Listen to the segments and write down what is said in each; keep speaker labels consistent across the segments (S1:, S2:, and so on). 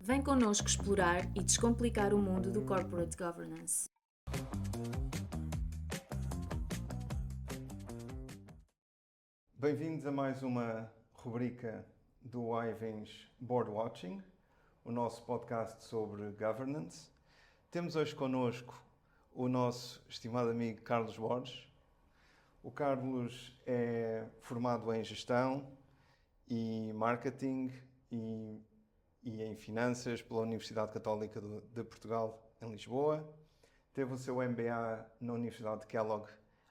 S1: Vem connosco explorar e descomplicar o mundo do Corporate Governance.
S2: Bem-vindos a mais uma rubrica do Ivens Board Watching, o nosso podcast sobre governance. Temos hoje connosco o nosso estimado amigo Carlos Borges. O Carlos é formado em gestão e marketing e em finanças pela Universidade Católica de Portugal, em Lisboa. Teve o seu MBA na Universidade de Kellogg,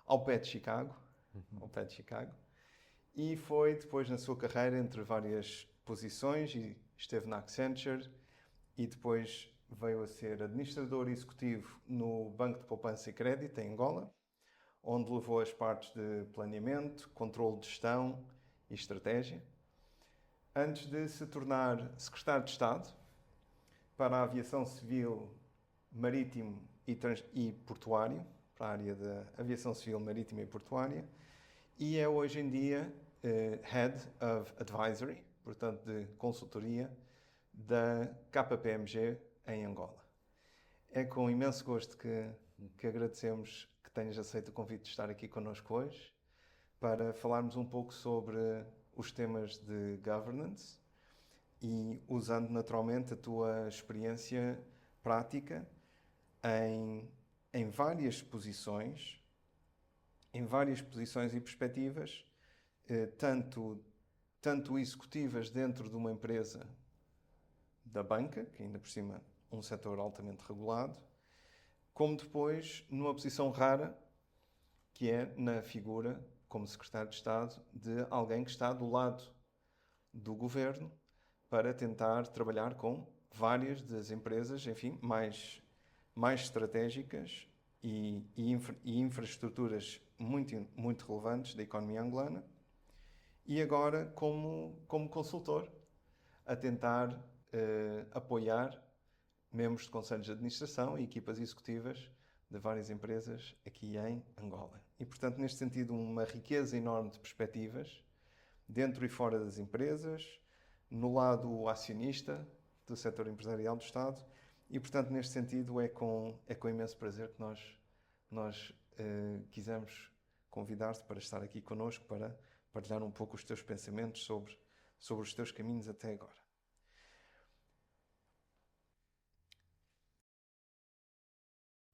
S2: ao pé de Chicago. E foi depois na sua carreira entre várias posições e esteve na Accenture e depois veio a ser administrador executivo no Banco de Poupança e Crédito em Angola, onde levou as partes de planeamento, controle de gestão e estratégia, antes de se tornar secretário de Estado para a aviação civil, marítimo e portuário, para a área da aviação civil, marítima e portuária, e é hoje em dia Head of Advisory, portanto de consultoria, da KPMG em Angola. É com imenso gosto que agradecemos que tenhas aceito o convite de estar aqui connosco hoje para falarmos um pouco sobre os temas de governance e usando naturalmente a tua experiência prática em várias posições e perspectivas, tanto executivas dentro de uma empresa da banca, que ainda por cima é um setor altamente regulado, como depois numa posição rara, que é na figura, como secretário de Estado, de alguém que está do lado do governo para tentar trabalhar com várias das empresas, enfim, mais estratégicas e infraestruturas muito relevantes da economia angolana. E agora como consultor, a tentar apoiar membros de conselhos de administração e equipas executivas de várias empresas aqui em Angola. E, portanto, neste sentido, uma riqueza enorme de perspectivas, dentro e fora das empresas, no lado acionista do setor empresarial do Estado, e, portanto, neste sentido, é com imenso prazer que nós quisemos convidar-te para estar aqui connosco, para partilhar um pouco os teus pensamentos sobre os teus caminhos até agora.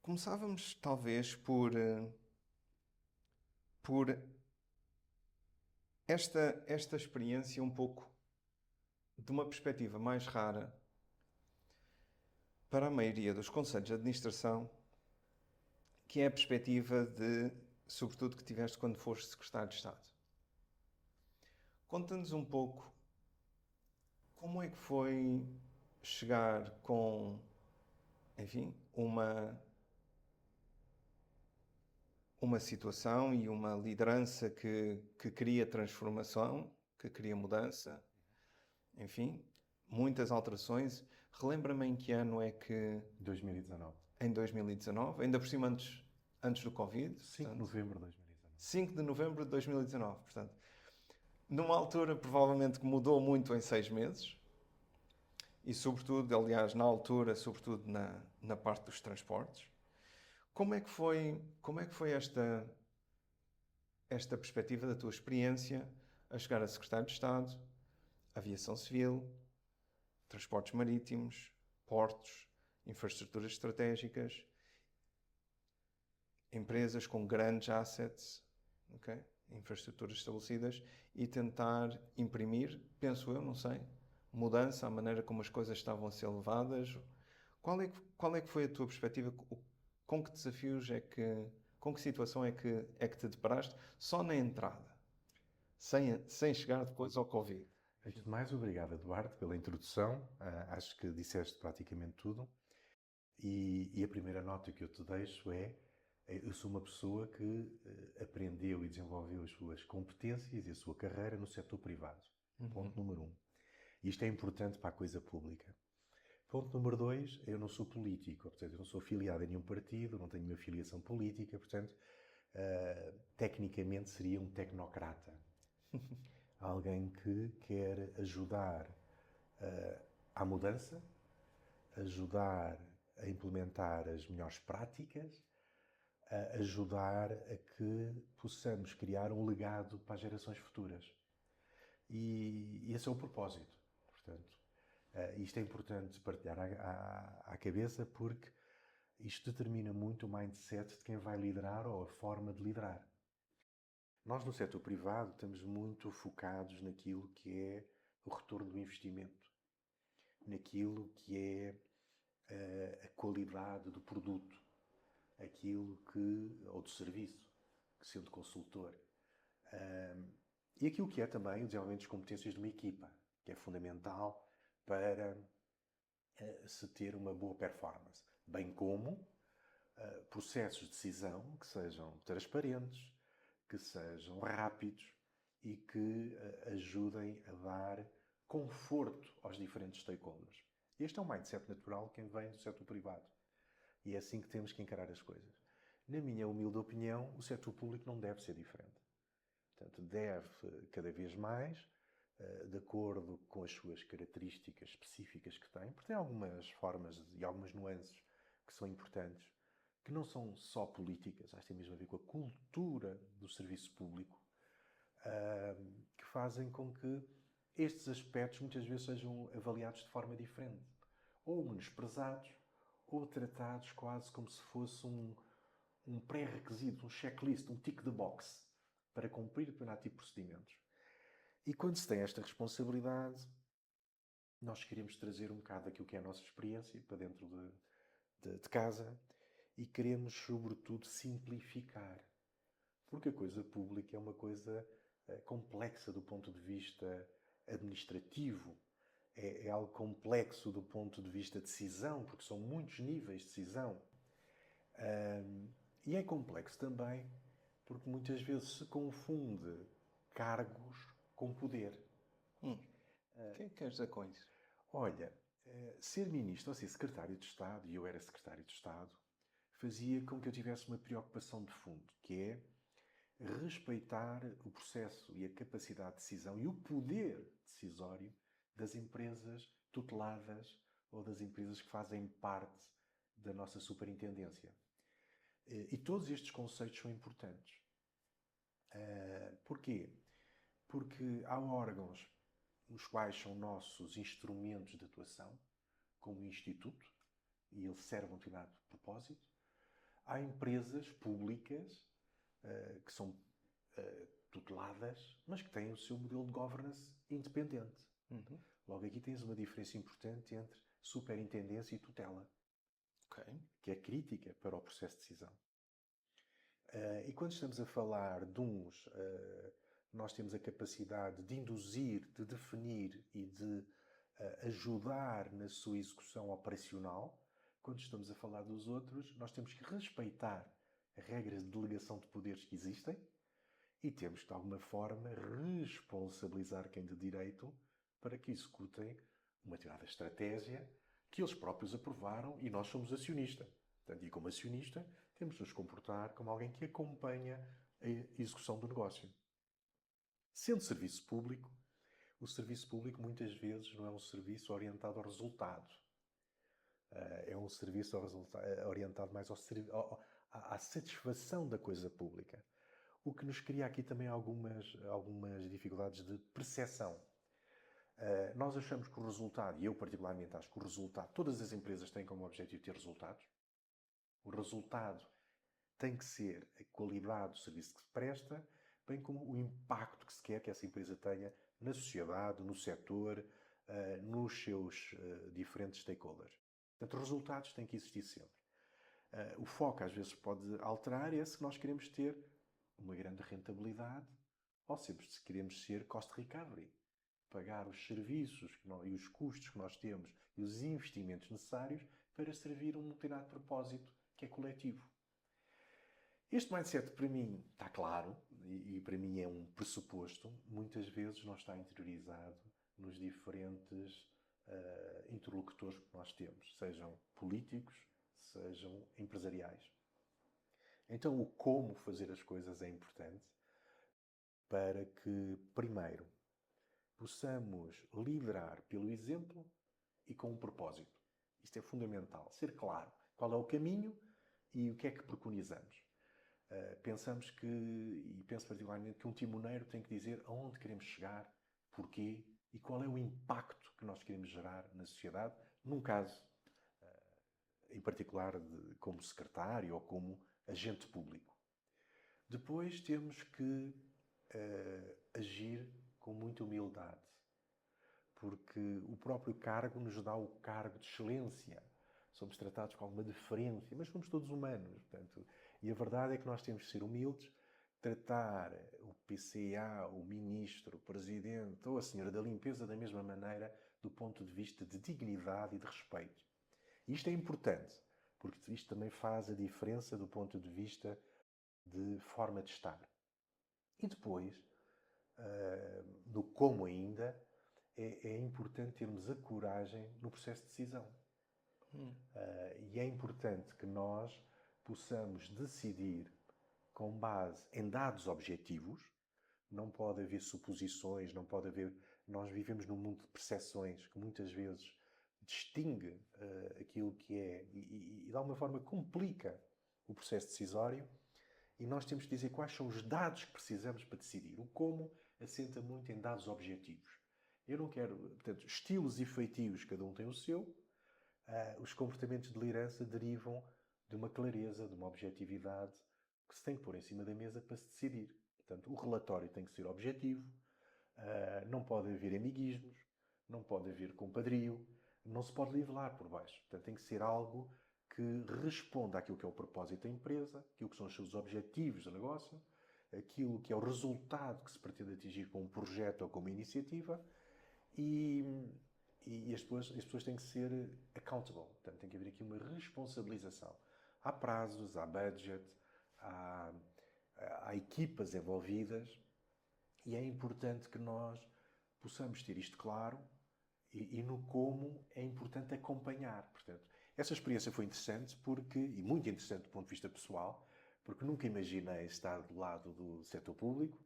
S2: Começávamos, talvez, por esta experiência um pouco de uma perspectiva mais rara para a maioria dos conselhos de administração, que é a perspectiva sobretudo, que tiveste quando foste secretário de Estado. Conta-nos um pouco como é que foi chegar com, enfim, uma situação e uma liderança que cria transformação, que cria mudança, enfim, muitas alterações. Relembra-me em que ano é que...
S3: 2019.
S2: Em 2019, ainda por cima antes do Covid.
S3: 5 de novembro de 2019.
S2: 5 de novembro de 2019, portanto, numa altura provavelmente que mudou muito em 6 meses e sobretudo, aliás, na altura, sobretudo na parte dos transportes. Como é que foi esta perspectiva da tua experiência a chegar a secretário de Estado, aviação civil, transportes marítimos, portos, infraestruturas estratégicas, empresas com grandes assets, okay? Infraestruturas estabelecidas, e tentar imprimir, penso eu, não sei, mudança à maneira como as coisas estavam a ser levadas. Qual é que foi a tua perspectiva? Com que desafios com que situação é que te deparaste só na entrada, sem chegar depois ao Covid?
S3: Antes de mais, obrigado, Eduardo, pela introdução. Acho que disseste praticamente tudo. E a primeira nota que eu te deixo é: eu sou uma pessoa que aprendeu e desenvolveu as suas competências e a sua carreira no setor privado. Ponto número 1. Isto é importante para a coisa pública. Ponto número 2, eu não sou político, portanto, eu não sou afiliado a nenhum partido, não tenho uma filiação política, portanto, tecnicamente seria um tecnocrata. Alguém que quer ajudar à mudança, ajudar a implementar as melhores práticas, a ajudar a que possamos criar um legado para as gerações futuras. E esse é o propósito. Portanto, isto é importante partilhar à cabeça, porque isto determina muito o mindset de quem vai liderar ou a forma de liderar. Nós, no setor privado, estamos muito focados naquilo que é o retorno do investimento, naquilo que é a qualidade do produto, ou do serviço, sendo consultor. E aquilo que é também o desenvolvimento das competências de uma equipa, que é fundamental para se ter uma boa performance, bem como processos de decisão que sejam transparentes, que sejam rápidos e que ajudem a dar conforto aos diferentes stakeholders. Este é um mindset natural de quem vem do setor privado. E é assim que temos que encarar as coisas. Na minha humilde opinião, o setor público não deve ser diferente. Portanto, deve cada vez mais, de acordo com as suas características específicas que tem, porque tem algumas formas e algumas nuances que são importantes, que não são só políticas, acho que tem mesmo a ver com a cultura do serviço público, que fazem com que estes aspectos muitas vezes sejam avaliados de forma diferente, ou menosprezados, ou tratados quase como se fosse um pré-requisito, um checklist, um tick the box, para cumprir determinado tipo de procedimentos. E quando se tem esta responsabilidade, nós queremos trazer um bocado daquilo que é a nossa experiência para dentro de casa e queremos, sobretudo, simplificar. Porque a coisa pública é uma coisa complexa do ponto de vista administrativo, é algo complexo do ponto de vista de decisão, porque são muitos níveis de decisão. E é complexo também porque muitas vezes se confunde cargos com poder.
S2: O que é que queres dizer com isso?
S3: Olha, ser ministro ou ser secretário de Estado, e eu era secretário de Estado, fazia com que eu tivesse uma preocupação de fundo, que é respeitar o processo e a capacidade de decisão e o poder decisório das empresas tuteladas ou das empresas que fazem parte da nossa superintendência. E todos estes conceitos são importantes. Porquê? Porque há órgãos os quais são nossos instrumentos de atuação, como o Instituto, e eles servem a um determinado propósito. Há empresas públicas que são tuteladas, mas que têm o seu modelo de governance independente.
S2: Uhum.
S3: Logo aqui tens uma diferença importante entre superintendência e tutela, que é crítica para o processo de decisão. E quando estamos a falar de uns, nós temos a capacidade de induzir, de definir e de ajudar na sua execução operacional. Quando estamos a falar dos outros, nós temos que respeitar as regras de delegação de poderes que existem e temos que, de alguma forma, responsabilizar quem de direito para que executem uma determinada estratégia que eles próprios aprovaram e nós somos acionista. Portanto, e como acionista, temos de nos comportar como alguém que acompanha a execução do negócio. Sendo serviço público, o serviço público muitas vezes não é um serviço orientado ao resultado. É um serviço orientado mais à satisfação da coisa pública. O que nos cria aqui também algumas dificuldades de percepção. Nós achamos que o resultado, e eu particularmente acho que o resultado, todas as empresas têm como objetivo ter resultados. O resultado tem que ser a qualidade do serviço que se presta, bem como o impacto que se quer que essa empresa tenha na sociedade, no setor, nos seus diferentes stakeholders. Portanto, os resultados têm que existir sempre. O foco às vezes pode alterar se nós queremos ter uma grande rentabilidade ou sempre se queremos ser cost recovery. Pagar os serviços e os custos que nós temos e os investimentos necessários para servir um determinado propósito que é coletivo. Este mindset, para mim, está claro e para mim é um pressuposto. Muitas vezes não está interiorizado nos diferentes interlocutores que nós temos, sejam políticos, sejam empresariais. Então, o como fazer as coisas é importante para que, primeiro, possamos liderar pelo exemplo e com um propósito. Isto é fundamental. Ser claro. Qual é o caminho e o que é que preconizamos. Pensamos que, e penso particularmente, que um timoneiro tem que dizer aonde queremos chegar, porquê e qual é o impacto que nós queremos gerar na sociedade, num caso em particular como secretário ou como agente público. Depois temos que agir com muita humildade, porque o próprio cargo nos dá o cargo de excelência. Somos tratados com alguma deferência, mas somos todos humanos. Portanto, e a verdade é que nós temos que ser humildes, tratar o PCA, o ministro, o presidente ou a senhora da limpeza da mesma maneira do ponto de vista de dignidade e de respeito. E isto é importante, porque isto também faz a diferença do ponto de vista de forma de estar. E depois, no como ainda, é importante termos a coragem no processo de decisão. E é importante que nós possamos decidir com base em dados objetivos. Não pode haver suposições, não pode haver... Nós vivemos num mundo de percepções que muitas vezes distingue aquilo que é e de alguma forma complica o processo decisório, e nós temos que dizer quais são os dados que precisamos para decidir. O como assenta muito em dados objetivos. Eu não quero, portanto, estilos e feitios, cada um tem o seu. Os comportamentos de liderança derivam de uma clareza, de uma objetividade que se tem que pôr em cima da mesa para se decidir. Portanto, o relatório tem que ser objetivo, não pode haver amiguismos, não pode haver compadrio, não se pode nivelar por baixo. Portanto, tem que ser algo que responda àquilo que é o propósito da empresa, aquilo que são os seus objetivos de negócio, aquilo que é o resultado que se pretende atingir com um projeto ou com uma iniciativa, e as pessoas têm que ser accountable. Portanto, tem que haver aqui uma responsabilização. Há prazos, há budget, há equipas envolvidas, e é importante que nós possamos ter isto claro, e no como é importante acompanhar. Portanto, essa experiência foi interessante e muito interessante do ponto de vista pessoal, porque nunca imaginei estar do lado do setor público,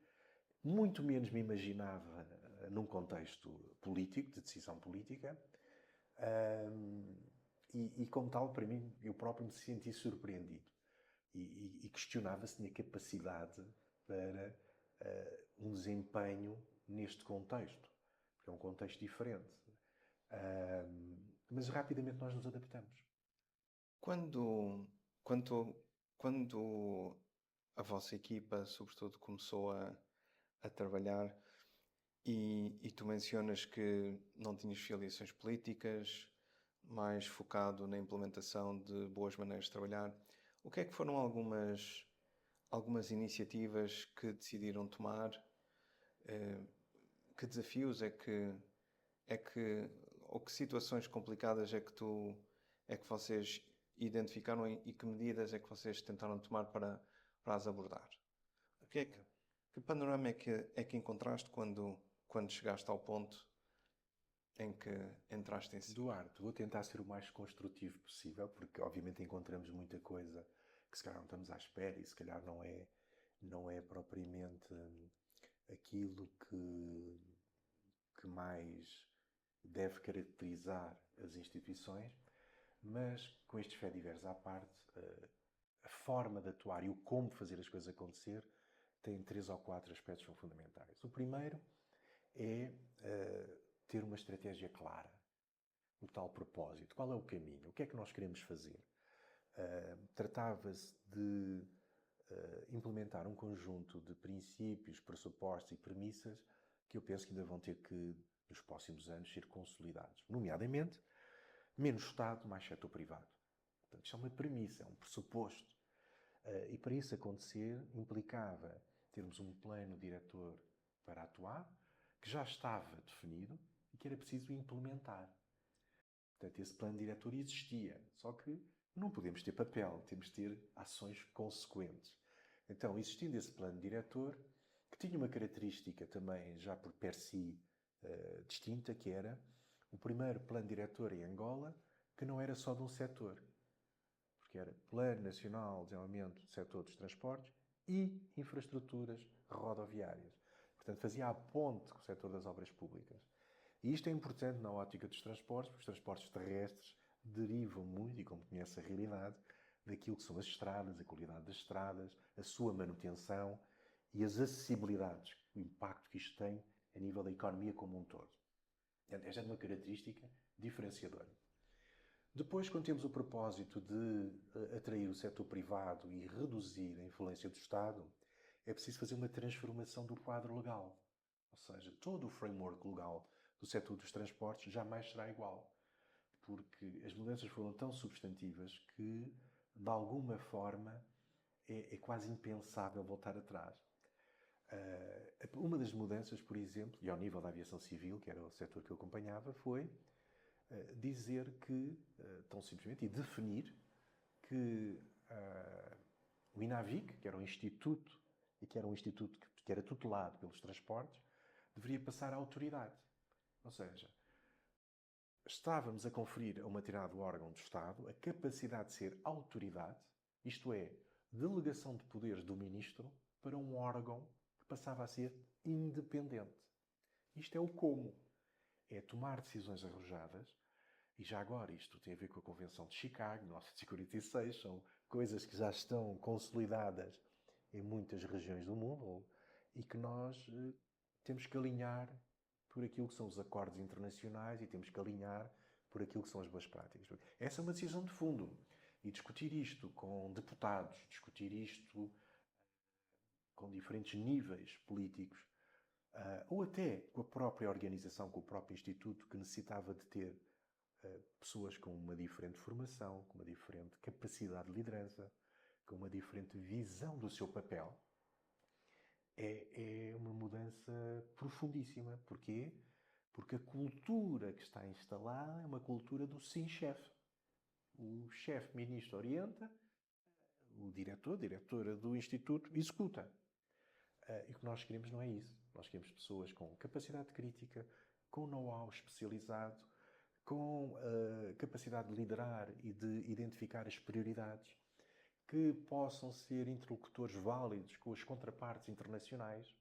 S3: muito menos me imaginava num contexto político, de decisão política, e como tal, para mim, eu próprio me senti surpreendido e questionava se tinha capacidade para um desempenho neste contexto, porque é um contexto diferente. Mas rapidamente nós nos adaptamos.
S2: Quando a vossa equipa, sobretudo, começou a trabalhar, e tu mencionas que não tinhas filiações políticas, mais focado na implementação de boas maneiras de trabalhar, o que é que foram algumas iniciativas que decidiram tomar? Que desafios ou que situações complicadas é que vocês identificaram, e que medidas é que vocês tentaram tomar para as abordar? Que panorama é que encontraste quando chegaste ao ponto em que entraste em si?
S3: Duarte, vou tentar ser o mais construtivo possível, porque obviamente encontramos muita coisa que se calhar não estamos à espera e se calhar não é propriamente aquilo que mais deve caracterizar as instituições, mas com estes faits divers à parte, a forma de atuar e o como fazer as coisas acontecer tem 3 ou 4 aspectos que são fundamentais. O primeiro é ter uma estratégia clara, o tal propósito. Qual é o caminho? O que é que nós queremos fazer? Tratava-se de implementar um conjunto de princípios, pressupostos e premissas que eu penso que ainda vão ter que, nos próximos anos, ser consolidados. Nomeadamente, menos Estado, mais setor privado. Portanto, isto é uma premissa, é um pressuposto. E para isso acontecer, implicava termos um plano diretor para atuar, que já estava definido e que era preciso implementar. Portanto, esse plano diretor existia, só que não podemos ter papel, temos de ter ações consequentes. Então, existindo esse plano diretor, que tinha uma característica também já por per si distinta, que era o primeiro plano diretor em Angola, que não era só de um setor, porque era Plano Nacional de Desenvolvimento do Setor dos Transportes e Infraestruturas Rodoviárias. Portanto, fazia a ponte com o setor das obras públicas. E isto é importante na ótica dos transportes, porque os transportes terrestres derivam muito, e como conhece a realidade, daquilo que são as estradas, a qualidade das estradas, a sua manutenção e as acessibilidades, o impacto que isto tem a nível da economia como um todo. Esta é uma característica diferenciadora. Depois, quando temos o propósito de atrair o setor privado e reduzir a influência do Estado, é preciso fazer uma transformação do quadro legal. Ou seja, todo o framework legal do setor dos transportes jamais será igual. Porque as mudanças foram tão substantivas que, de alguma forma, é quase impensável voltar atrás. Uma das mudanças, por exemplo, e ao nível da aviação civil, que era o setor que eu acompanhava, foi dizer que, tão simplesmente, e definir que o INAVIC, que era um instituto, e que era um instituto que era tutelado pelos transportes, deveria passar à autoridade. Ou seja, estávamos a conferir a um determinado órgão do Estado a capacidade de ser autoridade, isto é, delegação de poderes do ministro para um órgão que passava a ser independente. Isto é o como. É tomar decisões arrojadas, e já agora isto tem a ver com a Convenção de Chicago, 1946, são coisas que já estão consolidadas em muitas regiões do mundo e que nós temos que alinhar por aquilo que são os acordos internacionais e temos que alinhar por aquilo que são as boas práticas. Essa é uma decisão de fundo. E discutir isto com deputados, discutir isto com diferentes níveis políticos, ou até com a própria organização, com o próprio instituto, que necessitava de ter pessoas com uma diferente formação, com uma diferente capacidade de liderança, com uma diferente visão do seu papel, é uma mudança profundíssima. Porquê? Porque a cultura que está instalada é uma cultura do sim-chefe. O chefe ministro orienta, o diretor, a diretora do instituto executa. E o que nós queremos não é isso. Nós queremos pessoas com capacidade crítica, com know-how especializado, com capacidade de liderar e de identificar as prioridades, que possam ser interlocutores válidos com as contrapartes internacionais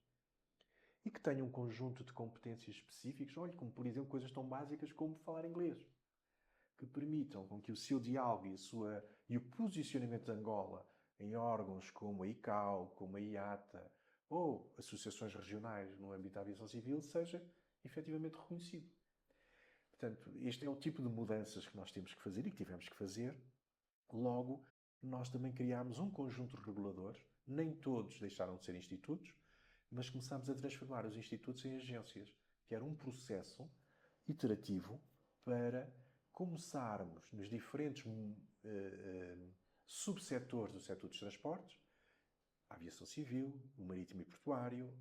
S3: e que tenham um conjunto de competências específicas, olhe, como por exemplo coisas tão básicas como falar inglês, que permitam com que o seu diálogo e o posicionamento de Angola em órgãos como a ICAO, como a IATA ou associações regionais no âmbito da aviação civil seja efetivamente reconhecido. Portanto, este é o tipo de mudanças que nós temos que fazer e que tivemos que fazer. Logo, nós também criámos um conjunto de reguladores, nem todos deixaram de ser institutos, mas começámos a transformar os institutos em agências, que era um processo iterativo para começarmos nos diferentes subsetores do setor dos transportes, a aviação civil, o marítimo e portuário,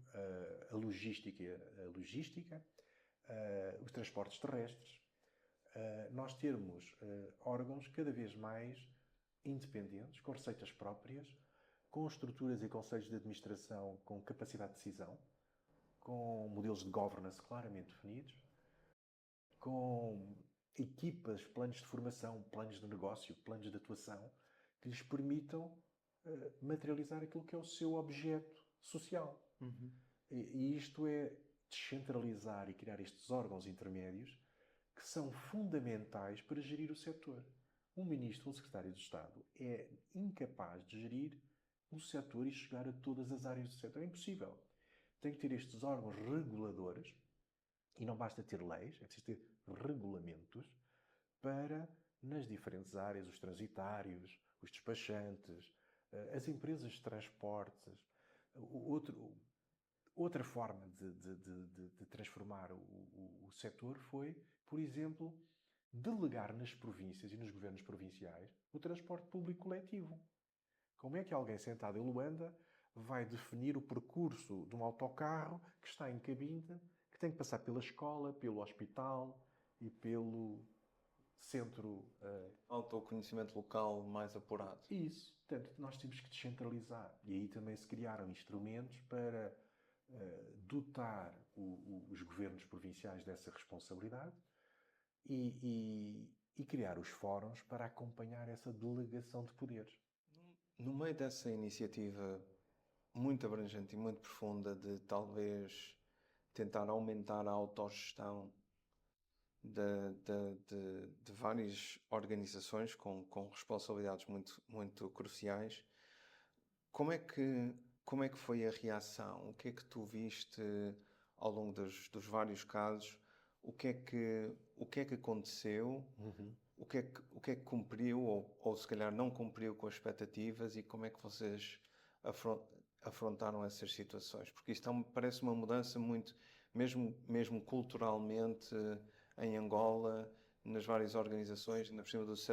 S3: a logística, os transportes terrestres, nós termos órgãos cada vez mais independentes, com receitas próprias, com estruturas e conselhos de administração com capacidade de decisão, com modelos de governance claramente definidos, com equipas, planos de formação, planos de negócio, planos de atuação, que lhes permitam materializar aquilo que é o seu objeto social.
S2: Uhum.
S3: E isto é descentralizar e criar estes órgãos intermédios que são fundamentais para gerir o setor. Um ministro, um secretário de Estado é incapaz de gerir um setor e chegar a todas as áreas do setor. É impossível. Tem que ter estes órgãos reguladores e não basta ter leis, é preciso ter regulamentos para, nas diferentes áreas, os transitários, os despachantes, as empresas de transportes. Outra forma de transformar o setor foi, por exemplo, delegar nas províncias e nos governos provinciais o transporte público coletivo. Como é que alguém sentado em Luanda vai definir o percurso de um autocarro que está em Cabinda, que tem que passar pela escola, pelo hospital e pelo centro...
S2: Autoconhecimento local mais apurado.
S3: Isso. Portanto, nós temos que descentralizar. E aí também se criaram instrumentos para dotar os governos provinciais dessa responsabilidade e criar os fóruns para acompanhar essa delegação de poderes.
S2: No meio dessa iniciativa muito abrangente e muito profunda de talvez tentar aumentar a autogestão de várias organizações com responsabilidades muito cruciais. Como é que foi a reação? O que é que tu viste ao longo dos vários casos? O que é que aconteceu?
S3: Uhum.
S2: O que é que cumpriu ou se calhar não cumpriu com as expectativas e como é que vocês afrontaram essas situações? Porque isto parece uma mudança muito, mesmo culturalmente, em Angola, nas várias organizações, ainda por cima dos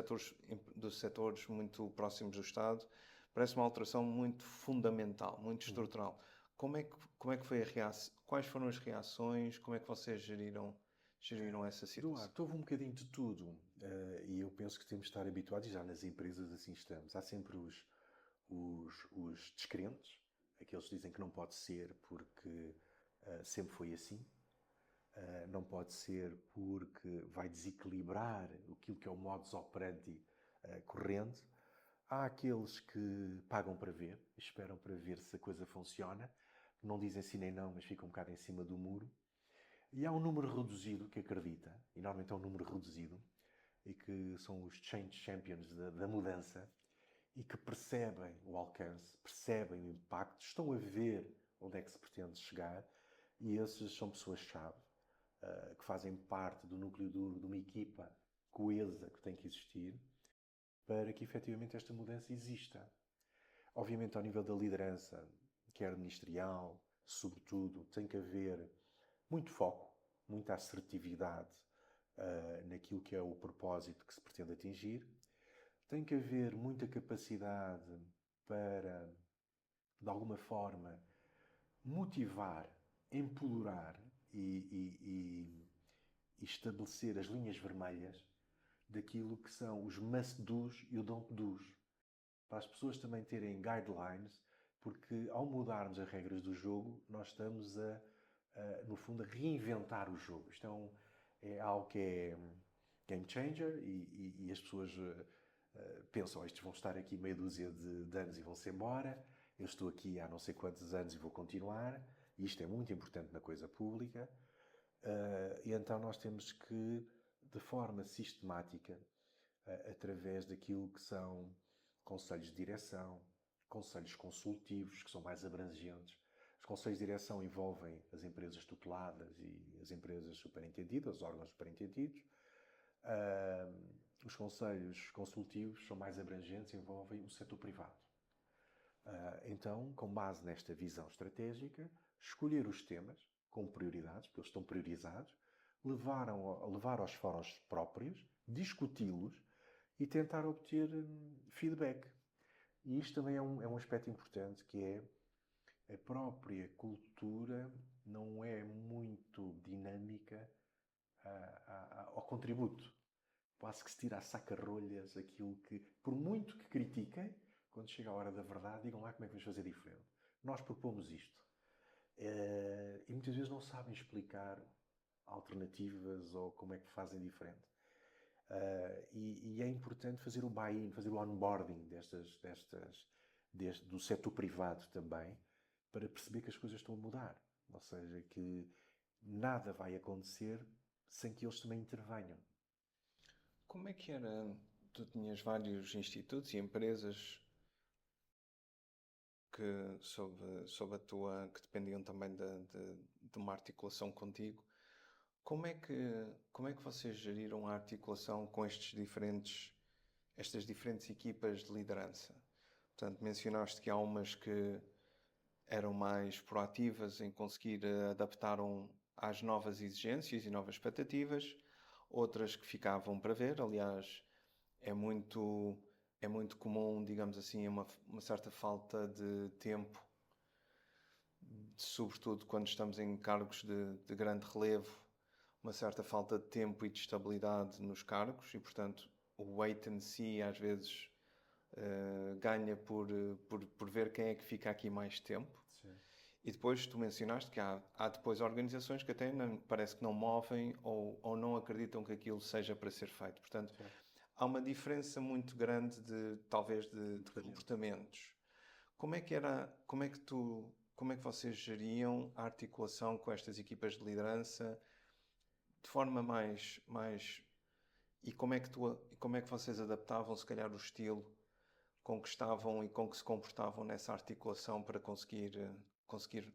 S2: setores muito próximos do Estado, parece uma alteração muito fundamental, muito estrutural. Como é que foi a reação? Quais foram as reações? Como é que vocês geriram essa situação?
S3: Duarte, houve um bocadinho de tudo. E eu penso que temos de estar habituados, e já nas empresas assim estamos. Há sempre os descrentes, aqueles que dizem que não pode ser porque sempre foi assim. Não pode ser porque vai desequilibrar aquilo que é o modus operandi corrente. Há aqueles que pagam para ver, esperam para ver se a coisa funciona, não dizem sim nem não, mas ficam um bocado em cima do muro. E há um número reduzido que acredita, e normalmente é um número reduzido, e que são os change champions da mudança, e que percebem o alcance, percebem o impacto, estão a ver onde é que se pretende chegar, e esses são pessoas-chave, que fazem parte do núcleo duro de uma equipa coesa que tem que existir, para que efetivamente esta mudança exista. Obviamente, ao nível da liderança, quer ministerial, sobretudo, tem que haver muito foco, muita assertividade naquilo que é o propósito que se pretende atingir. Tem que haver muita capacidade para, de alguma forma, motivar, empoderar e estabelecer as linhas vermelhas daquilo que são os must-dos e o don't-dos. Para as pessoas também terem guidelines, porque ao mudarmos as regras do jogo, nós estamos no fundo, a reinventar o jogo. Isto é algo que é game changer e as pessoas pensam, estes vão estar aqui meia dúzia de anos e vão-se embora, eu estou aqui há não sei quantos anos e vou continuar, e isto é muito importante na coisa pública, e então nós temos que, de forma sistemática, através daquilo que são conselhos de direção, conselhos consultivos, que são mais abrangentes. Os conselhos de direção envolvem as empresas tuteladas e as empresas superintendidas, os órgãos superintendidos. Os conselhos consultivos são mais abrangentes e envolvem o setor privado. Então, com base nesta visão estratégica, escolher os temas com prioridades, porque eles estão priorizados, levar aos fóruns próprios, discuti-los e tentar obter feedback. E isto também é um aspecto importante, que é a própria cultura não é muito dinâmica ao contributo. Quase que se tira a saca-rolhas aquilo que, por muito que critiquem, quando chega a hora da verdade, digam lá como é que vamos fazer diferente. Nós propomos isto. E muitas vezes não sabem explicar alternativas ou como é que fazem diferente. E é importante fazer o buy-in, fazer o onboarding do setor privado também, para perceber que as coisas estão a mudar. Ou seja, que nada vai acontecer sem que eles também intervenham.
S2: Como é que era? Tu tinhas vários institutos e empresas que que dependiam também de uma articulação contigo. Como é que vocês geriram a articulação com estas diferentes equipas de liderança? Portanto, mencionaste que há umas que eram mais proativas em conseguir adaptar às novas exigências e novas expectativas, outras que ficavam para ver. Aliás, é muito comum, digamos assim, uma certa falta de tempo, sobretudo quando estamos em cargos de grande relevo, uma certa falta de tempo e de estabilidade nos cargos e, portanto, o wait and see às vezes ganha por ver quem é que fica aqui mais tempo.
S3: Sim.
S2: E depois tu mencionaste que há depois organizações que até parece que não movem ou não acreditam que aquilo seja para ser feito. Portanto,
S3: Sim.
S2: há uma diferença muito grande talvez de comportamentos. Como é que vocês geriam a articulação com estas equipas de liderança de forma mais... E como é que vocês adaptavam, se calhar, o estilo com que estavam e com que se comportavam nessa articulação para conseguir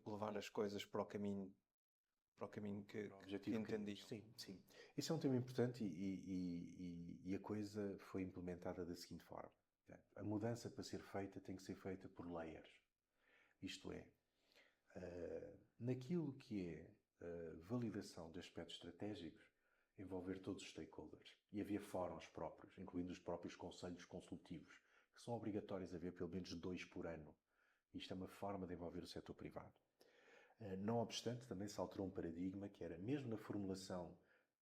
S2: levar as coisas para o caminho que entendiam?
S3: Sim, sim. Isso é um tema importante e a coisa foi implementada da seguinte forma. A mudança para ser feita tem que ser feita por layers. Isto é, naquilo que é validação de aspectos estratégicos, envolver todos os stakeholders. E havia fóruns próprios, incluindo os próprios conselhos consultivos, que são obrigatórios a haver pelo menos 2 por ano. Isto é uma forma de envolver o setor privado. Não obstante, também se alterou um paradigma que era, mesmo na formulação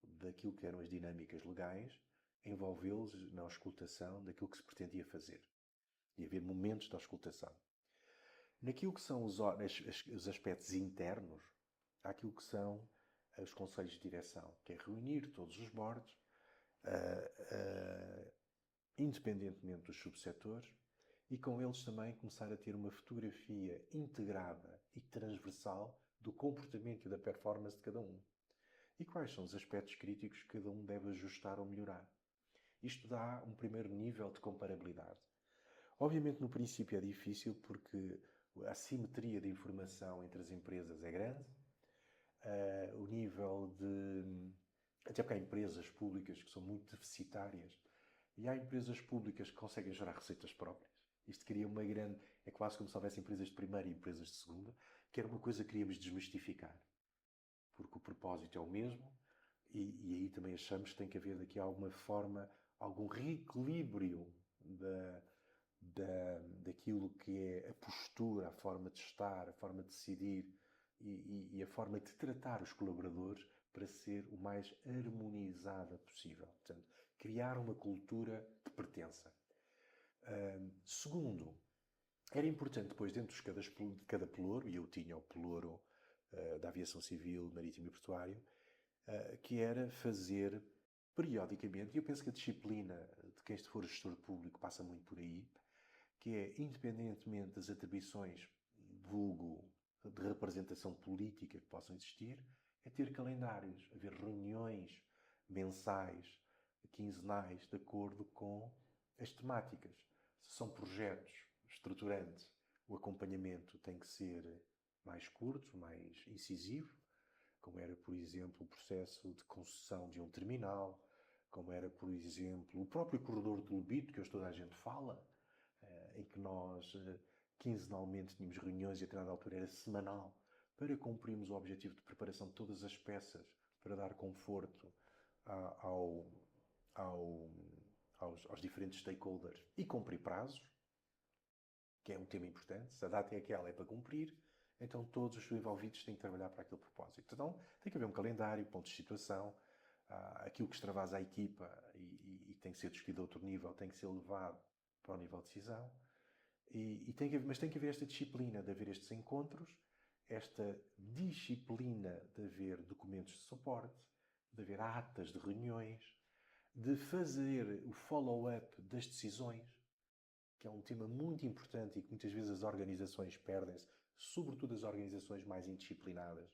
S3: daquilo que eram as dinâmicas legais, envolvê-los na auscultação daquilo que se pretendia fazer. E haver momentos de auscultação. Naquilo que são os aspectos internos, há aquilo que são os conselhos de direção, que é reunir todos os boards, independentemente dos subsetores, e com eles também começar a ter uma fotografia integrada e transversal do comportamento e da performance de cada um. E quais são os aspectos críticos que cada um deve ajustar ou melhorar. Isto dá um primeiro nível de comparabilidade. Obviamente, no princípio é difícil porque a assimetria de informação entre as empresas é grande. O nível de... Até porque há empresas públicas que são muito deficitárias e há empresas públicas que conseguem gerar receitas próprias. Isto cria uma grande... É quase como se houvesse empresas de primeira e empresas de segunda, que era uma coisa que queríamos desmistificar. Porque o propósito é o mesmo e aí também achamos que tem que haver daqui alguma forma, algum reequilíbrio daquilo que é a postura, a forma de estar, a forma de decidir e a forma de tratar os colaboradores para ser o mais harmonizada possível. Portanto, criar uma cultura de pertença. Segundo, era importante depois, dentro de cada pelouro, e eu tinha o pelouro da aviação civil, marítimo e portuário, que era fazer periodicamente, e eu penso que a disciplina de quem for gestor público passa muito por aí, que é, independentemente das atribuições, vulgo, de representação política que possam existir, é ter calendários, haver reuniões mensais, quinzenais, de acordo com as temáticas. Se são projetos estruturantes, o acompanhamento tem que ser mais curto, mais incisivo, como era, por exemplo, o processo de concessão de um terminal, como era, por exemplo, o próprio corredor de Lobito, que hoje toda a gente fala, em que nós quinzenalmente tínhamos reuniões e a determinada altura era semanal, para cumprirmos o objetivo de preparação de todas as peças para dar conforto aos diferentes stakeholders e cumprir prazos, que é um tema importante. Se a data é aquela, é para cumprir, então todos os envolvidos têm que trabalhar para aquele propósito. Então tem que haver um calendário, pontos de situação, aquilo que extravasa a equipa e tem que ser discutido a outro nível, tem que ser levado para o nível de decisão. Mas tem que haver esta disciplina de haver estes encontros, esta disciplina de haver documentos de suporte, de haver atas de reuniões, de fazer o follow-up das decisões, que é um tema muito importante e que muitas vezes as organizações perdem-se, sobretudo as organizações mais indisciplinadas.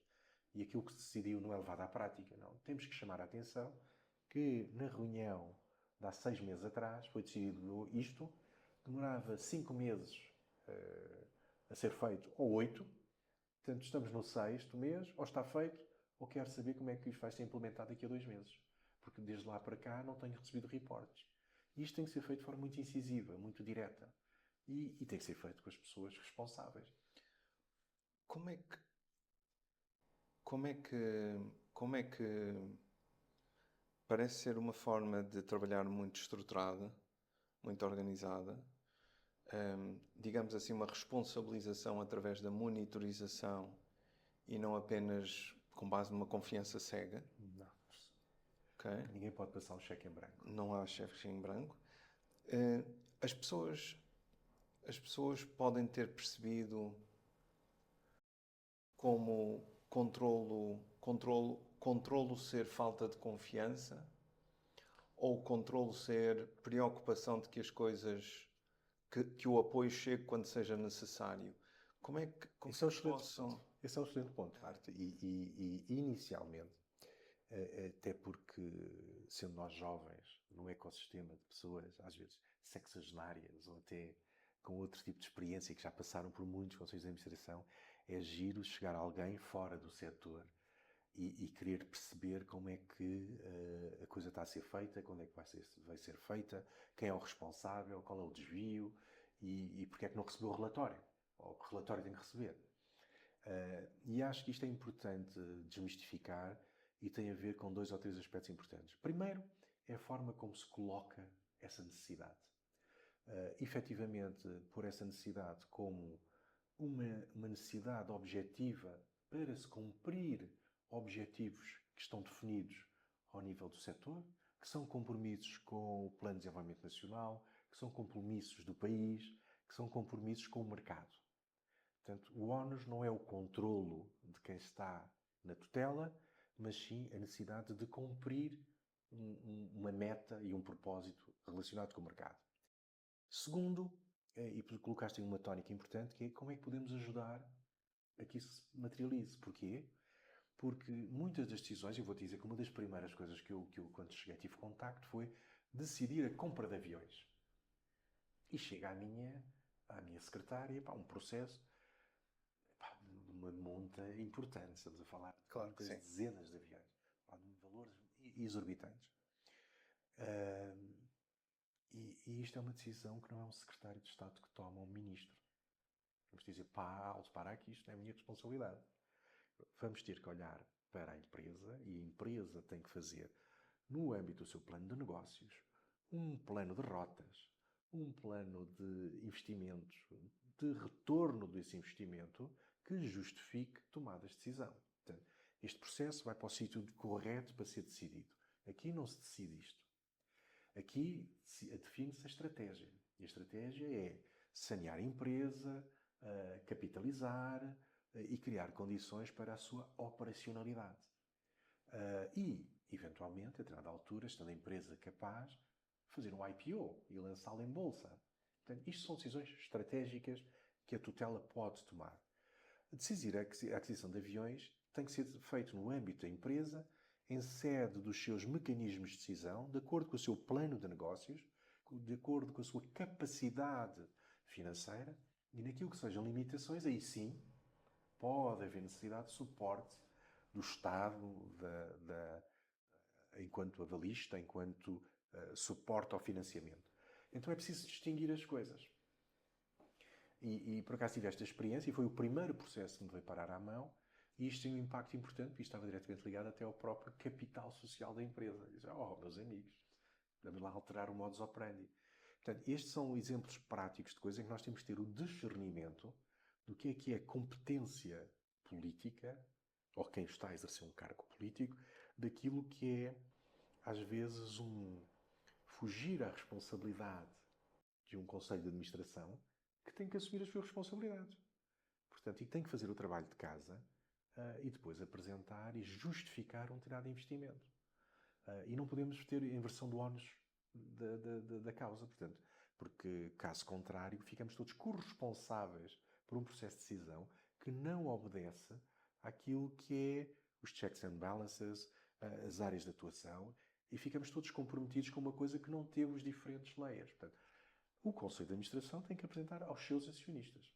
S3: E aquilo que se decidiu não é levado à prática, não. Temos que chamar a atenção que na reunião de há 6 meses atrás foi decidido isto, demorava 5 meses a ser feito, ou 8. Portanto, estamos no 6º mês, ou está feito, ou quero saber como é que isto vai ser implementado daqui a 2 meses. Porque desde lá para cá não tenho recebido reportes. E isto tem que ser feito de forma muito incisiva, muito direta. E tem que ser feito com as pessoas responsáveis.
S2: Como é que parece ser uma forma de trabalhar muito estruturada, muito organizada, digamos assim, uma responsabilização através da monitorização e não apenas com base numa confiança cega?
S3: Não.
S2: Okay.
S3: Ninguém pode passar um cheque em branco.
S2: Não há cheque em branco. As pessoas podem ter percebido como controlo ser falta de confiança ou controlo ser preocupação de que as coisas, que o apoio chegue quando seja necessário. Como é que
S3: Esse é um excelente ponto, Arte. E inicialmente, até porque, sendo nós jovens, num ecossistema de pessoas, às vezes sexagenárias ou até com outro tipo de experiência que já passaram por muitos conselhos de administração, é giro chegar alguém fora do setor e querer perceber como é que a coisa está a ser feita, quando é que vai ser feita, quem é o responsável, qual é o desvio e porque é que não recebeu o relatório, ou que relatório tem que receber. E acho que isto é importante desmistificar e tem a ver com 2 ou 3 aspectos importantes. Primeiro, é a forma como se coloca essa necessidade. Efetivamente, por essa necessidade como uma necessidade objetiva para se cumprir objetivos que estão definidos ao nível do setor, que são compromissos com o Plano de Desenvolvimento Nacional, que são compromissos do país, que são compromissos com o mercado. Portanto, o ónus não é o controlo de quem está na tutela, mas sim a necessidade de cumprir uma meta e um propósito relacionado com o mercado. Segundo, e colocaste em uma tónica importante, que é como é que podemos ajudar a que isso se materialize. Porquê? Porque muitas das decisões, eu vou-te dizer que uma das primeiras coisas que eu quando cheguei, tive contacto foi decidir a compra de aviões. E chega à minha secretária, um processo de uma monta importante. Estamos a falar
S2: Claro
S3: de
S2: que sim.
S3: dezenas de aviões, de valores exorbitantes. E isto é uma decisão que não é um secretário de Estado que toma, um ministro. Vamos dizer, para aqui, isto não é a minha responsabilidade. Vamos ter que olhar para a empresa e a empresa tem que fazer, no âmbito do seu plano de negócios, um plano de rotas, um plano de investimentos, de retorno desse investimento que justifique tomadas de decisão. Portanto, este processo vai para o sítio correto para ser decidido. Aqui não se decide isto. Aqui define-se a estratégia. E a estratégia é sanear a empresa, capitalizar e criar condições para a sua operacionalidade. E, eventualmente, a determinada altura, estando a empresa capaz, fazer um IPO e lançá-la em bolsa. Portanto, isto são decisões estratégicas que a tutela pode tomar. Decidir a aquisição de aviões tem que ser feito no âmbito da empresa, em sede dos seus mecanismos de decisão, de acordo com o seu plano de negócios, de acordo com a sua capacidade financeira e naquilo que sejam limitações, aí sim pode haver necessidade de suporte do Estado, enquanto avalista, enquanto suporte ao financiamento. Então é preciso distinguir as coisas. E por acaso tive esta experiência e foi o primeiro processo que me veio parar à mão e isto tem um impacto importante porque estava diretamente ligado até ao próprio capital social da empresa. Diz, meus amigos, vamos lá alterar o modus operandi. Portanto, estes são exemplos práticos de coisas em que nós temos que ter o discernimento do que é competência política, ou quem está a exercer um cargo político, daquilo que é, às vezes, fugir à responsabilidade de um conselho de administração que tem que assumir as suas responsabilidades. Portanto, e tem que fazer o trabalho de casa e depois apresentar e justificar um determinado investimento. E não podemos ter inversão do ónus da causa, portanto, porque, caso contrário, ficamos todos corresponsáveis por um processo de decisão que não obedece àquilo que é os checks and balances, as áreas de atuação, e ficamos todos comprometidos com uma coisa que não teve os diferentes layers. Portanto, o Conselho de Administração tem que apresentar aos seus acionistas.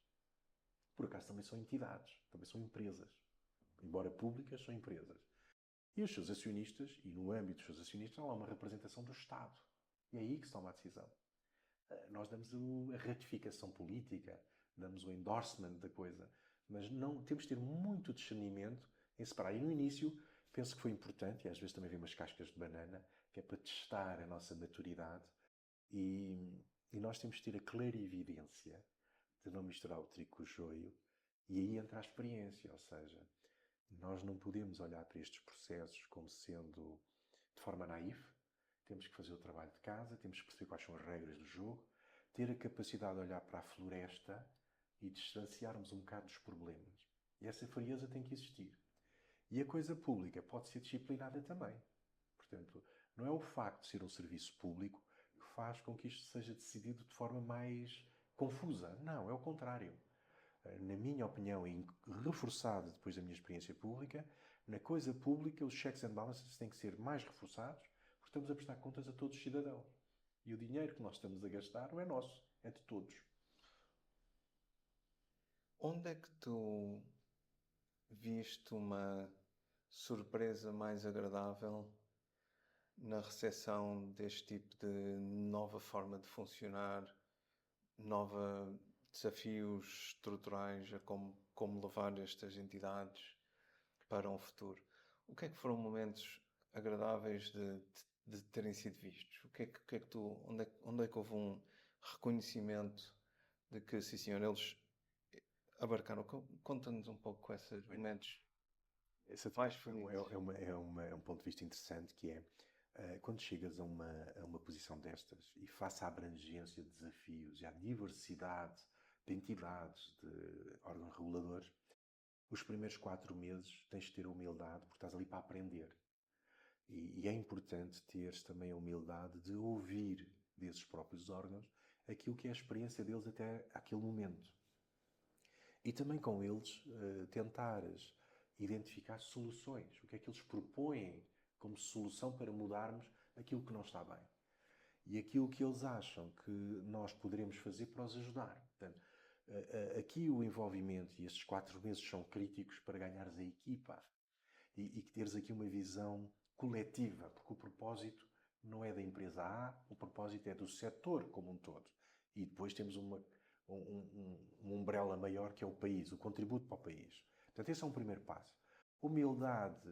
S3: Por acaso também são entidades, também são empresas. Embora públicas, são empresas. E os seus acionistas, e no âmbito dos seus acionistas, há lá uma representação do Estado. E é aí que se toma a decisão. Nós damos a ratificação política, damos o endorsement da coisa, mas não temos de ter muito discernimento em separar. E no início, penso que foi importante, e às vezes também vem umas cascas de banana, que é para testar a nossa maturidade, e nós temos de ter a clarividência de não misturar o trigo com o joio, e aí entra a experiência, ou seja, nós não podemos olhar para estes processos como sendo de forma naif. Temos que fazer o trabalho de casa, temos que perceber quais são as regras do jogo, ter a capacidade de olhar para a floresta e distanciarmos um bocado dos problemas. E essa frieza tem que existir. E a coisa pública pode ser disciplinada também. Portanto, não é o facto de ser um serviço público que faz com que isto seja decidido de forma mais confusa. Não, é o contrário. Na minha opinião, e reforçado depois da minha experiência pública, Na coisa pública, os checks and balances têm que ser mais reforçados, porque estamos a prestar contas a todos os cidadãos. E o dinheiro que nós estamos a gastar não é nosso, é de todos.
S2: Onde é que tu viste uma surpresa mais agradável na recepção deste tipo de nova forma de funcionar, nova desafios estruturais a como levar estas entidades para um futuro? O que é que foram momentos agradáveis de terem sido vistos? O que é que tu, onde é que houve um reconhecimento de que, sim senhor, eles abarcaram? Conta-nos um pouco esses momentos.
S3: Esse
S2: Mais felizes.
S3: é um ponto de vista interessante, que é quando chegas a uma posição destas e face à abrangência de desafios e à diversidade de entidades, de órgãos reguladores, os primeiros 4 meses tens de ter humildade, porque estás ali para aprender. E é importante teres também a humildade de ouvir desses próprios órgãos aquilo que é a experiência deles até aquele momento. E também com eles tentares identificar soluções. O que é que eles propõem como solução para mudarmos aquilo que não está bem. E aquilo que eles acham que nós poderemos fazer para os ajudar. Portanto, aqui o envolvimento e estes 4 meses são críticos para ganhares a equipa e que teres aqui uma visão coletiva, porque o propósito não é da empresa A, o propósito é do setor como um todo. E depois temos um umbrella maior que é o país, o contributo para o país. Portanto, esse é um primeiro passo. Humildade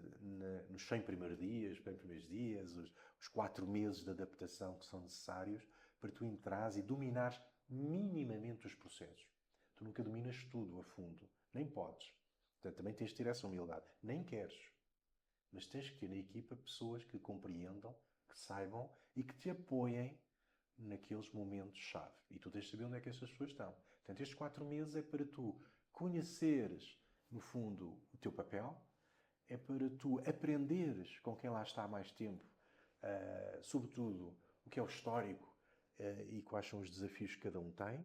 S3: nos 100 primeiros dias, os 4 meses de adaptação que são necessários para tu entrares e dominares minimamente os processos. Tu nunca dominas tudo a fundo, nem podes. Portanto, também tens de ter essa humildade. Nem queres. Mas tens que ter na equipa pessoas que compreendam, que saibam e que te apoiem naqueles momentos-chave. E tu tens de saber onde é que essas pessoas estão. Portanto, estes 4 meses é para tu conheceres, no fundo, o teu papel, é para tu aprenderes com quem lá está há mais tempo, sobretudo o que é o histórico e quais são os desafios que cada um tem,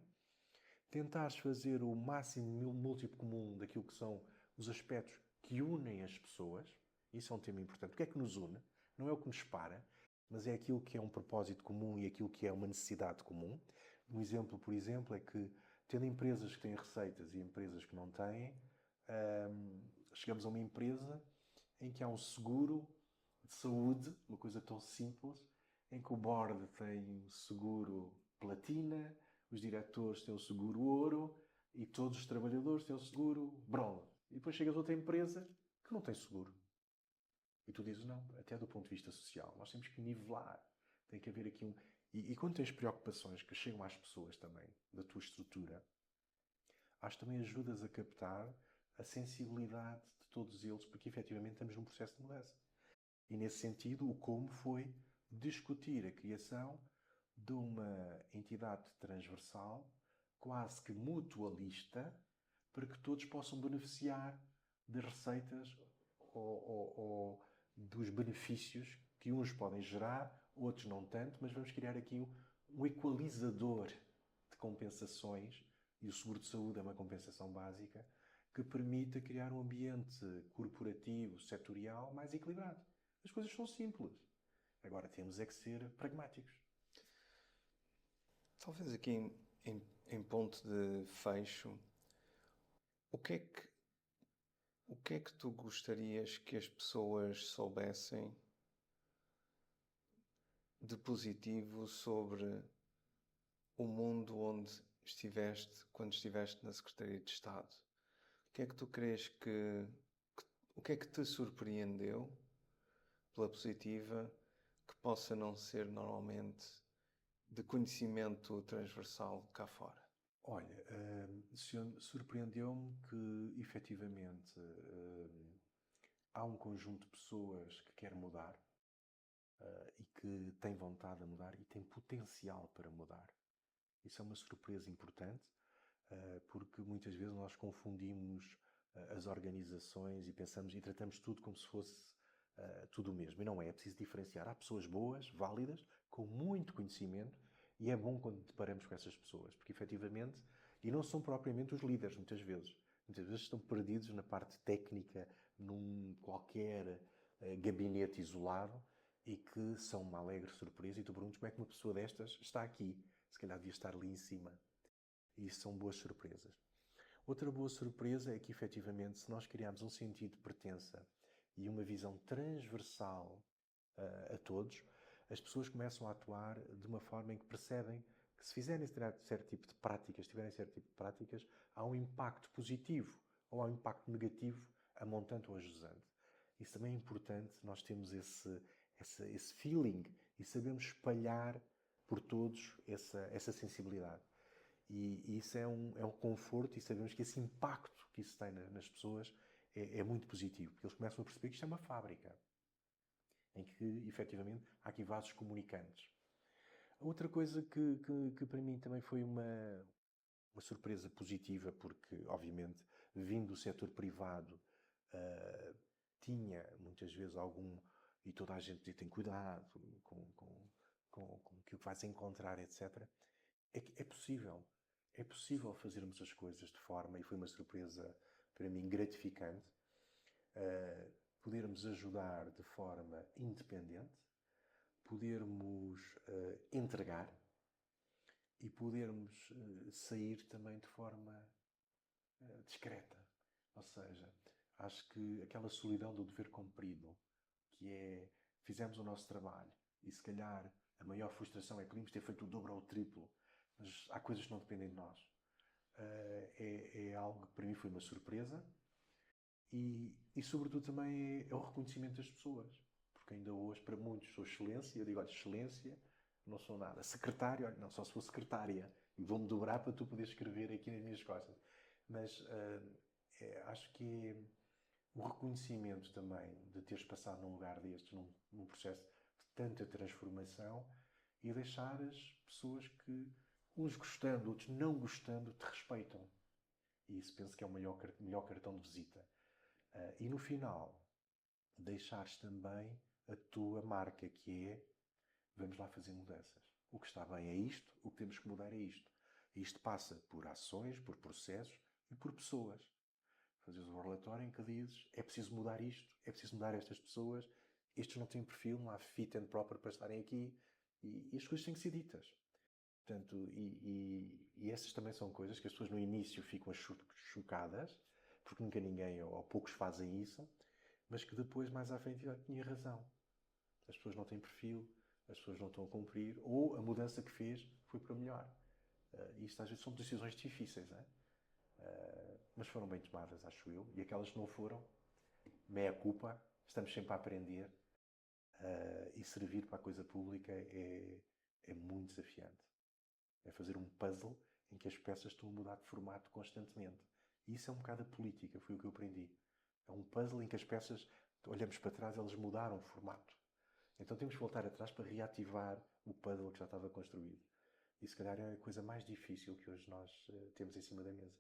S3: tentares fazer o máximo múltiplo comum daquilo que são os aspectos que unem as pessoas. Isso é um tema importante. O que é que nos une? Não é o que nos separa, mas é aquilo que é um propósito comum e aquilo que é uma necessidade comum. Um exemplo, por exemplo, é que, tendo empresas que têm receitas e empresas que não têm, chegamos a uma empresa em que há um seguro de saúde, uma coisa tão simples, em que o board tem o seguro platina, os diretores têm o seguro ouro e todos os trabalhadores têm o seguro bronze. E depois chegas a outra empresa que não tem seguro. E tu dizes, não, até do ponto de vista social, nós temos que nivelar. Tem que haver aqui um... E quando tens preocupações que chegam às pessoas também, da tua estrutura, acho que também ajudas a captar a sensibilidade de todos eles, porque efetivamente estamos num processo de mudança. E nesse sentido, o como foi discutir a criação de uma entidade transversal, quase que mutualista, para que todos possam beneficiar das receitas ou dos benefícios que uns podem gerar, outros não tanto, mas vamos criar aqui um equalizador de compensações, e o seguro de saúde é uma compensação básica, que permita criar um ambiente corporativo, setorial, mais equilibrado. As coisas são simples. Agora temos é que ser pragmáticos.
S2: Talvez aqui em ponto de fecho, o que é que tu gostarias que as pessoas soubessem de positivo sobre o mundo onde estiveste quando estiveste na Secretaria de Estado? O que é que tu crees o que é que te surpreendeu pela positiva que possa não ser normalmente de conhecimento transversal cá fora?
S3: Olha, surpreendeu-me que, efetivamente, há um conjunto de pessoas que quer mudar e que tem vontade de mudar e tem potencial para mudar. Isso é uma surpresa importante, porque muitas vezes nós confundimos as organizações e pensamos e tratamos tudo como se fosse tudo o mesmo. E não é, é preciso diferenciar. Há pessoas boas, válidas, com muito conhecimento, e é bom quando deparamos com essas pessoas, porque efetivamente, e não são propriamente os líderes, muitas vezes estão perdidos na parte técnica, num qualquer gabinete isolado e que são uma alegre surpresa e tu perguntas como é que uma pessoa destas está aqui. Se calhar devia estar ali em cima. E isso são boas surpresas. Outra boa surpresa é que, efetivamente, se nós criarmos um sentido de pertença e uma visão transversal a todos, as pessoas começam a atuar de uma forma em que percebem que se fizerem certo tipo de práticas, tiverem certo tipo de práticas, há um impacto positivo ou há um impacto negativo a montante ou ajusante. Isso também é importante, nós temos esse feeling e sabemos espalhar por todos essa sensibilidade. E isso é um conforto e sabemos que esse impacto que isso tem nas pessoas é muito positivo, porque eles começam a perceber que isto é uma fábrica, em que, efetivamente, há aqui vasos comunicantes. Outra coisa que para mim também foi uma surpresa positiva, porque, obviamente, vindo do setor privado, tinha muitas vezes e toda a gente dizia, tem cuidado com o que vais encontrar, etc. É que é possível fazermos as coisas de forma, e foi uma surpresa para mim gratificante, podermos ajudar de forma independente, podermos entregar e podermos sair também de forma discreta. Ou seja, acho que aquela solidão do dever cumprido, que é, fizemos o nosso trabalho e se calhar a maior frustração é que podíamos ter feito o dobro ou o triplo, mas há coisas que não dependem de nós. É algo que para mim foi uma surpresa e sobretudo também é o reconhecimento das pessoas, porque ainda hoje para muitos sou excelência, eu digo, olha, excelência, não sou nada. Secretário, olha, não, só se for secretária e vou-me dobrar para tu poderes escrever aqui nas minhas costas. Mas acho que é o reconhecimento também de teres passado num lugar destes, num processo de tanta transformação e deixar as pessoas que, uns gostando, outros não gostando, te respeitam. E isso penso que é o melhor cartão de visita. E no final, deixares também a tua marca, que é, vamos lá fazer mudanças. O que está bem é isto, o que temos que mudar é isto. E isto passa por ações, por processos e por pessoas. Fazes um relatório em que dizes, é preciso mudar isto, é preciso mudar estas pessoas, estes não têm perfil, não há fit and proper para estarem aqui, e as coisas têm que ser ditas. Portanto, e essas também são coisas que as pessoas no início ficam chocadas, porque nunca ninguém ou poucos fazem isso, mas que depois, mais à frente, tinha razão. As pessoas não têm perfil, as pessoas não estão a cumprir, ou a mudança que fez foi para melhor. Isto às vezes são decisões difíceis, não é? Mas foram bem tomadas, acho eu. E aquelas que não foram, meia culpa, estamos sempre a aprender. E servir para a coisa pública é muito desafiante. É fazer um puzzle em que as peças estão a mudar de formato constantemente. E isso é um bocado a política, foi o que eu aprendi. É um puzzle em que as peças, olhamos para trás, elas mudaram de formato. Então temos que voltar atrás para reativar o puzzle que já estava construído. E se calhar é a coisa mais difícil que hoje nós temos em cima da mesa.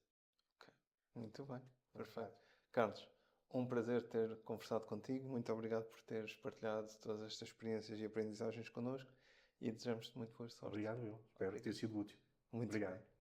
S2: Ok, muito bem, perfeito. Carlos, um prazer ter conversado contigo. Muito obrigado por teres partilhado todas estas experiências e aprendizagens connosco e desejamos-te muito boa sorte.
S3: Obrigado eu. Espero ter sido útil.
S2: Muito
S3: obrigado.
S2: bem.